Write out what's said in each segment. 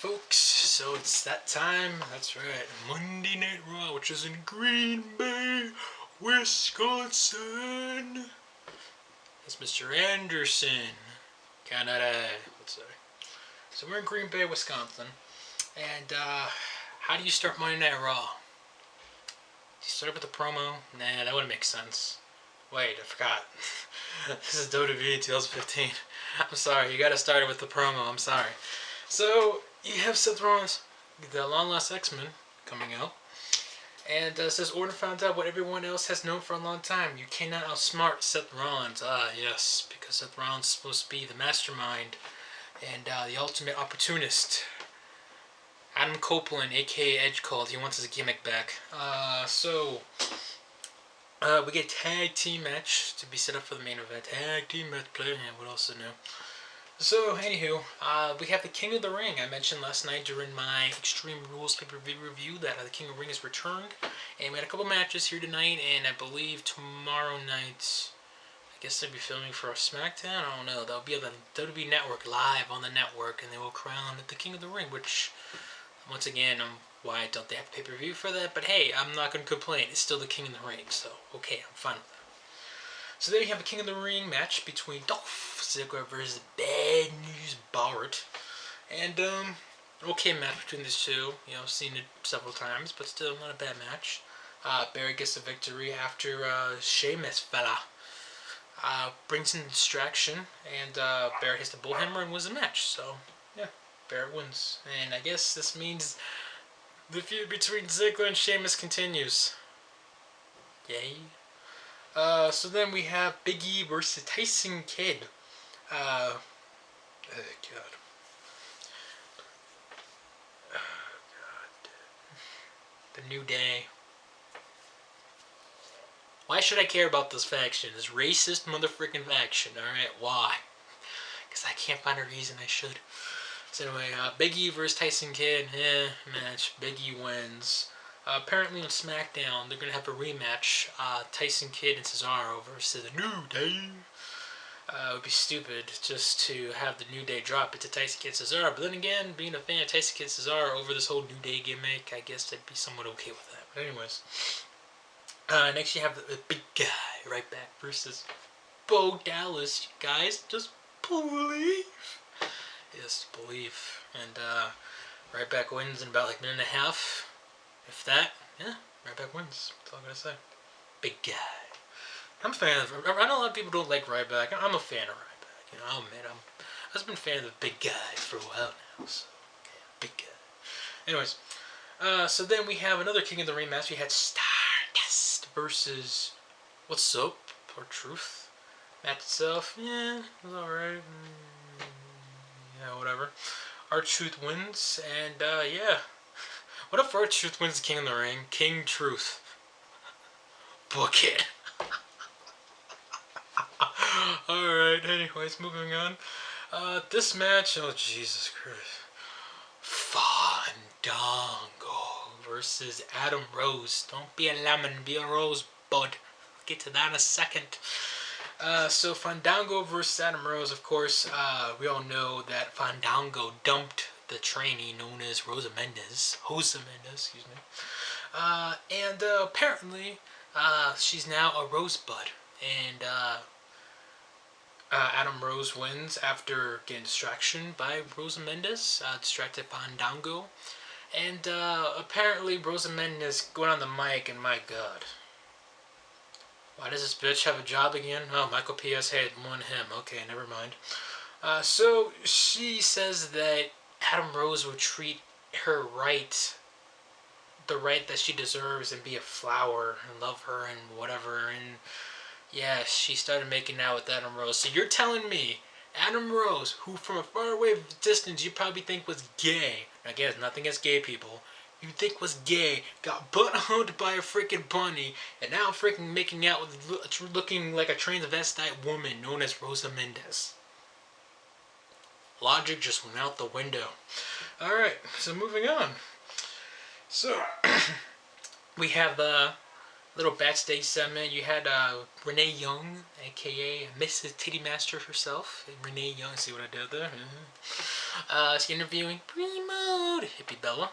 folks, so it's that time. That's right, Monday Night Raw, which is in Green Bay, Wisconsin. That's Mr. Anderson, Canada. Let's say. So we're in Green Bay, Wisconsin, and how do you start Monday Night Raw? Do you start with a promo? Nah, that wouldn't make sense. Wait, I forgot. This is WWE 2015. I'm sorry, you gotta start it with the promo, I'm sorry. So, you have Seth Rollins, the long lost X-Men, coming out. And says Orton found out what everyone else has known for a long time. You cannot outsmart Seth Rollins. Ah, yes, because Seth Rollins is supposed to be the mastermind and the ultimate opportunist. Adam Copeland, aka Edge, called. He wants his gimmick back. We get a tag team match to be set up for the main event. Tag team match player. Yeah, what else to know? So, anywho, we have the King of the Ring. I mentioned last night during my Extreme Rules pay-per-view review that the King of the Ring has returned. And we had a couple matches here tonight, and I believe tomorrow night, I guess they'll be filming for a SmackDown? I don't know. They'll be on the WWE Network, live on the network, and they will crown the King of the Ring, which, once again, why don't they have a pay-per-view for that? But hey, I'm not going to complain. It's still the King of the Ring, so okay, I'm fine with that. So there you have a King of the Ring match between Dolph Ziggler versus Bad News Barrett. And, okay match between these two. You know, I've seen it several times, but still not a bad match. Barrett gets the victory after Sheamus fella brings in the distraction, and Barrett hits the bullhammer and wins the match. So, yeah, Barrett wins. And I guess this means the feud between Ziggler and Sheamus continues. Yay. So then we have Big E versus Tyson Kidd. Oh God. The New Day. Why should I care about this faction? This racist motherfucking faction, alright? Why? Because I can't find a reason I should. So anyway, Big E versus Tyson Kidd. Match. Big E wins. Apparently on SmackDown, they're going to have a rematch. Tyson Kidd and Cesaro versus the New Day. It would be stupid just to have the New Day drop it to Tyson Kidd and Cesaro. But then again, being a fan of Tyson Kidd and Cesaro over this whole New Day gimmick, I guess I'd be somewhat okay with that. But anyways. Next you have the big guy, Ryback versus Bo Dallas. You guys, just believe. Yes, believe. And Ryback wins in about like a minute and a half. If that, yeah, Ryback wins. That's all I'm gonna say. Big guy. I'm a fan of. I know a lot of people don't like Ryback. I'm a fan of Ryback. You know, I'll admit I've been a fan of the big guy for a while now. So, yeah, big guy. Anyways, so then we have another King of the Ring match. We had Stardust versus What's Up or Truth. Match itself, yeah, it was alright. Yeah, whatever. R-Truth wins, and yeah. What if R-Truth wins the King of the Ring? King Truth. Book it. Alright, anyways, moving on. This match, oh Jesus Christ. Fandango versus Adam Rose. Don't be a lemon, be a rose, bud. I'll get to that in a second. So Fandango versus Adam Rose, of course, we all know that Fandango dumped the trainee known as Rosa Mendes, excuse me. And apparently, she's now a rosebud. And Adam Rose wins after getting distraction by Rosa Mendes, distracted Fandango. And apparently Rosa Mendes going on the mic, and my God. Why does this bitch have a job again? Oh, Michael P.S. had won him. Okay, never mind. So she says that Adam Rose will treat her right, the right that she deserves, and be a flower and love her and whatever. And yeah, she started making out with Adam Rose. So you're telling me Adam Rose, who from a far away distance you probably think was gay, again, nothing against gay people, you think was gay, got butt-hugged by a freaking bunny, and now freaking making out with looking like a transvestite woman known as Rosa Mendes. Logic just went out the window. Alright, so moving on. So, we have little backstage segment. You had Renee Young, aka Mrs. Titty Master herself. Renee Young, see what I did there? She's interviewing Primo Hippie Bella,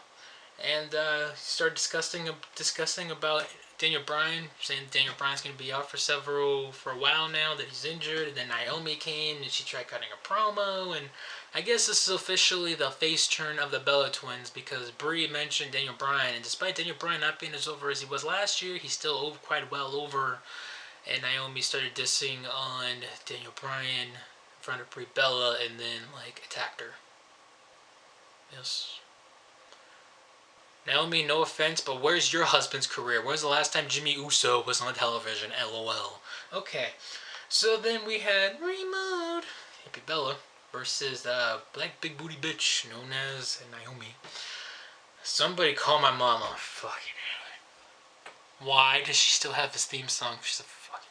and started discussing about Daniel Bryan, saying Daniel Bryan's going to be out for a while now, that he's injured. And then Naomi came and she tried cutting a promo, and I guess this is officially the face turn of the Bella Twins, because Brie mentioned Daniel Bryan, and despite Daniel Bryan not being as over as he was last year, he's still quite well over. And Naomi started dissing on Daniel Bryan in front of Brie Bella, and then attacked her. Yes. Naomi, no offense, but where's your husband's career? When's the last time Jimmy Uso was on television? LOL. Okay, so then we had Remote Hippie Bella versus Black Big Booty Bitch known as Naomi. Somebody call my mama. Fucking hell. Why does she still have this theme song? She's a fucking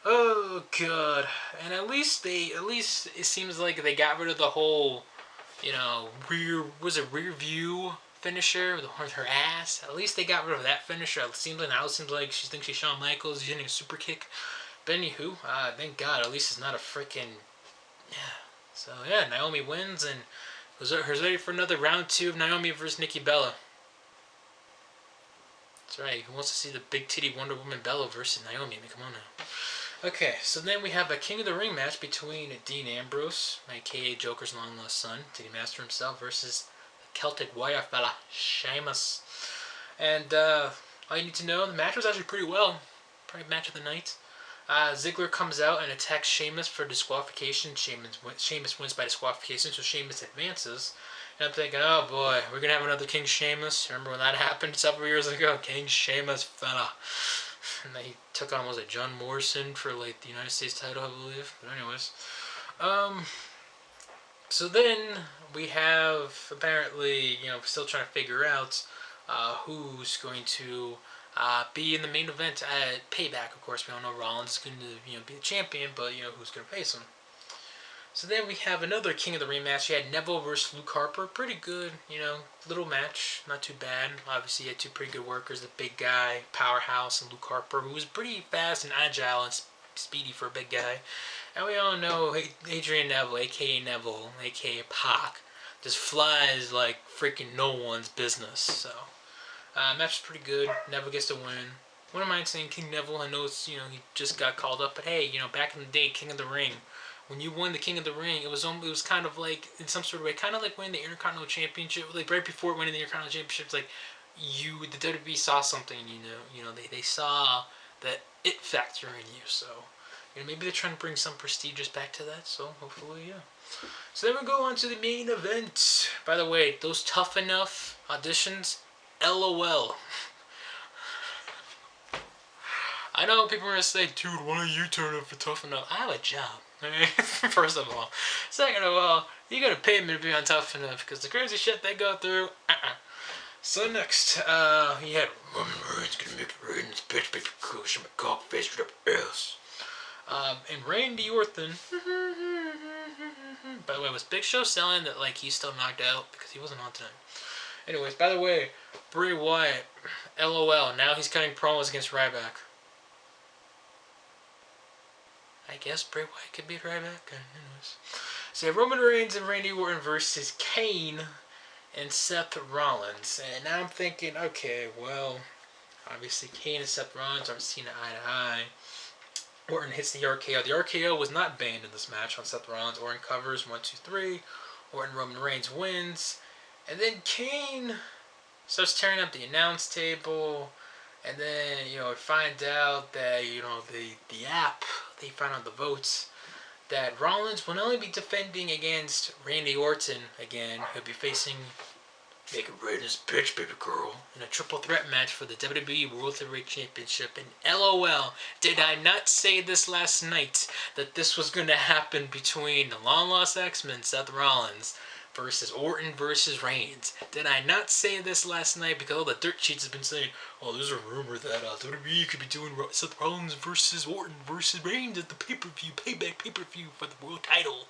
I don't know. Oh god. And at least it seems like they got rid of the whole rear view finisher with her ass. At least they got rid of that finisher. It seems like she thinks she's Shawn Michaels. She's hitting a super kick. But anywho, thank God, at least it's not a freaking So yeah, Naomi wins and was ready for another round 2 of Naomi versus Nikki Bella. That's right. Who wants to see the big titty Wonder Woman Bella versus Naomi? I mean, come on now. Okay, so then we have a King of the Ring match between Dean Ambrose, aka Joker's long lost son, Titty Master himself, versus the Celtic Warrior fella, Sheamus. And all you need to know, the match was actually pretty well. Probably match of the night. Ziggler comes out and attacks Sheamus for disqualification. Sheamus wins by disqualification, so Sheamus advances. And I'm thinking, oh boy, we're going to have another King Sheamus. Remember when that happened several years ago? King Sheamus fella. And he took on, was it John Morrison for the United States title, I believe. But anyways, so then we have apparently, still trying to figure out who's going to be in the main event at Payback. Of course, we all know Rollins is going to be the champion, but who's going to face him. So then we have another King of the Ring match. You had Neville versus Luke Harper. Pretty good, little match. Not too bad. Obviously, you had two pretty good workers. The big guy, Powerhouse, and Luke Harper, who was pretty fast and agile and speedy for a big guy. And we all know Adrian Neville, a.k.a. Neville, a.k.a. Pac, just flies like freaking no one's business. So, match is pretty good. Neville gets the win. Wouldn't mind saying King Neville. I know it's, he just got called up. But hey, back in the day, King of the Ring. When you won the King of the Ring, it was kind of like, in some sort of way, kind of like winning the Intercontinental Championship. Like right before winning the Intercontinental Championship, it's like the WWE saw something, they saw that it factor in you. So, maybe they're trying to bring some prestigious back to that. So hopefully, yeah. So then we go on to the main event. By the way, those Tough Enough auditions, LOL. I know people are going to say, dude, why don't you turn up for Tough Enough? I have a job. First of all. Second of all, you gotta pay me to be on Tough Enough, because the crazy shit they go through, So next, he had Roman Reigns gonna make it rain in this bitch, baby, crush my cock face with up ass. And Randy Orton, by the way, was Big Show selling that, he's still knocked out, because he wasn't on tonight. Anyways, by the way, Bray Wyatt, LOL, now he's cutting promos against Ryback. I guess Bray Wyatt could beat Ryback. Anyways. So Roman Reigns and Randy Orton versus Kane and Seth Rollins. And now I'm thinking, okay, well, obviously Kane and Seth Rollins aren't seen eye to eye. Orton hits the RKO. The RKO was not banned in this match on Seth Rollins. Orton covers 1, 2, 3. Orton Roman Reigns wins. And then Kane starts tearing up the announce table. And then, we find out that, the app, they find out the votes, that Rollins will not only be defending against Randy Orton again, he'll be facing Make It Rain This Bitch, baby girl, in a triple threat match for the WWE World Heavyweight Championship. And LOL, did I not say this last night, that this was going to happen between the long lost X-Men, Seth Rollins, versus Orton versus Reigns? Did I not say this last night? Because all the dirt sheets have been saying, oh, there's a rumor that WWE could be doing Seth Rollins versus Orton versus Reigns at the pay-per-view, Payback pay-per-view for the world title.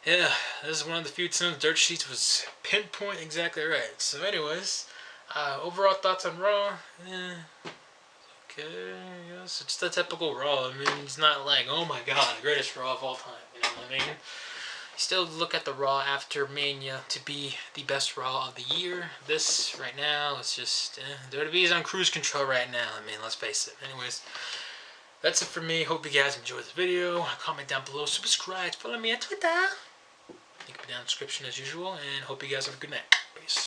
Yeah, this is one of the few times dirt sheets was pinpoint exactly right. So anyways, Overall thoughts on Raw? Okay, yes, it's the typical Raw. I mean, it's not like, oh my god, the greatest Raw of all time. You know what I mean? You still look at the Raw after Mania to be the best Raw of the year. This, right now, it's just, WWE's on cruise control right now. I mean, let's face it. Anyways, that's it for me. Hope you guys enjoyed this video. Comment down below, subscribe, follow me on Twitter. Link down in the description as usual, and hope you guys have a good night.